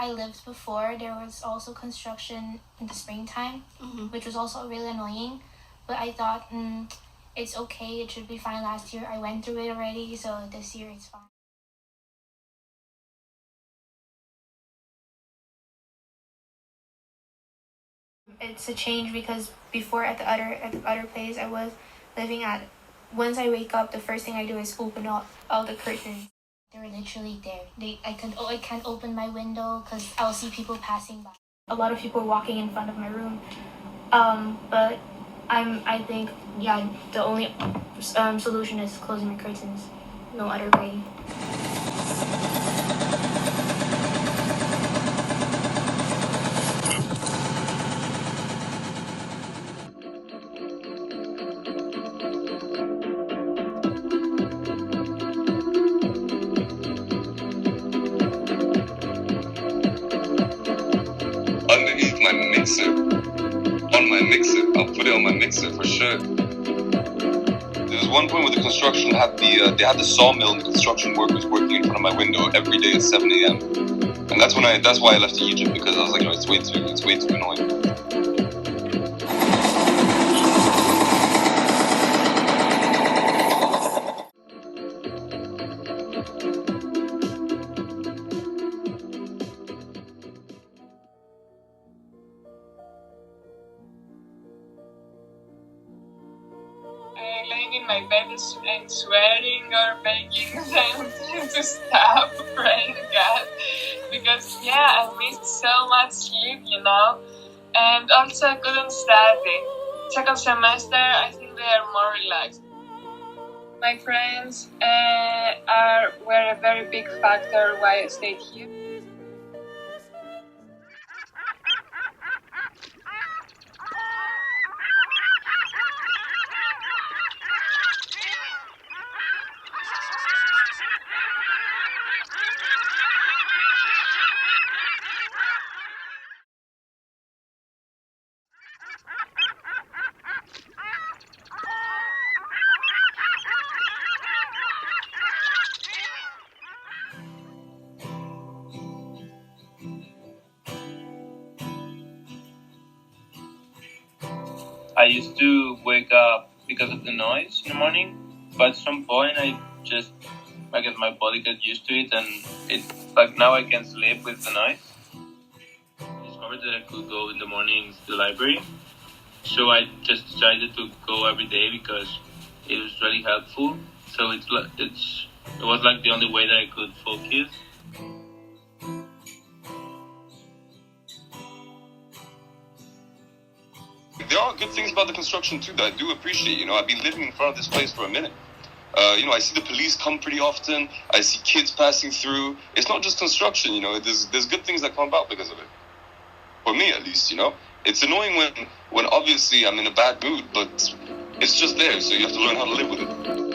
I lived before, there was also construction in the springtime, which was also really annoying. But I thought, it's okay, it should be fine. Last year I went through it already, so this year it's fine. It's a change because before at the other place I was living at, once I wake up, the first thing I do is open up all the curtains. They were literally there. I can't open my window because I'll see people passing by. A lot of people walking in front of my room. But I think the only solution is closing my curtains. No other way. Underneath my mixer, I'll put it on my mixer for sure. There was one point where the construction had they had the sawmill and the construction workers working in front of my window every day at 7 a.m. And that's why I left Egypt, because I was like, it's way too annoying. Laying in my bed and swearing or begging them to stop praying God, because I missed so much sleep, and also I couldn't study. Second semester, I think they are more relaxed. My friends were a very big factor why I stayed here. I used to wake up because of the noise in the morning, but at some point I guess my body got used to it, and it's like now I can sleep with the noise. I discovered that I could go in the mornings to the library, so I just decided to go every day because it was really helpful. So it was like the only way that I could focus. There are good things about the construction too that I do appreciate. I've been living in front of this place for a minute. I see the police come pretty often. I see kids passing through. It's not just construction, there's good things that come about because of it. For me, at least, It's annoying when obviously I'm in a bad mood, but it's just there, so you have to learn how to live with it.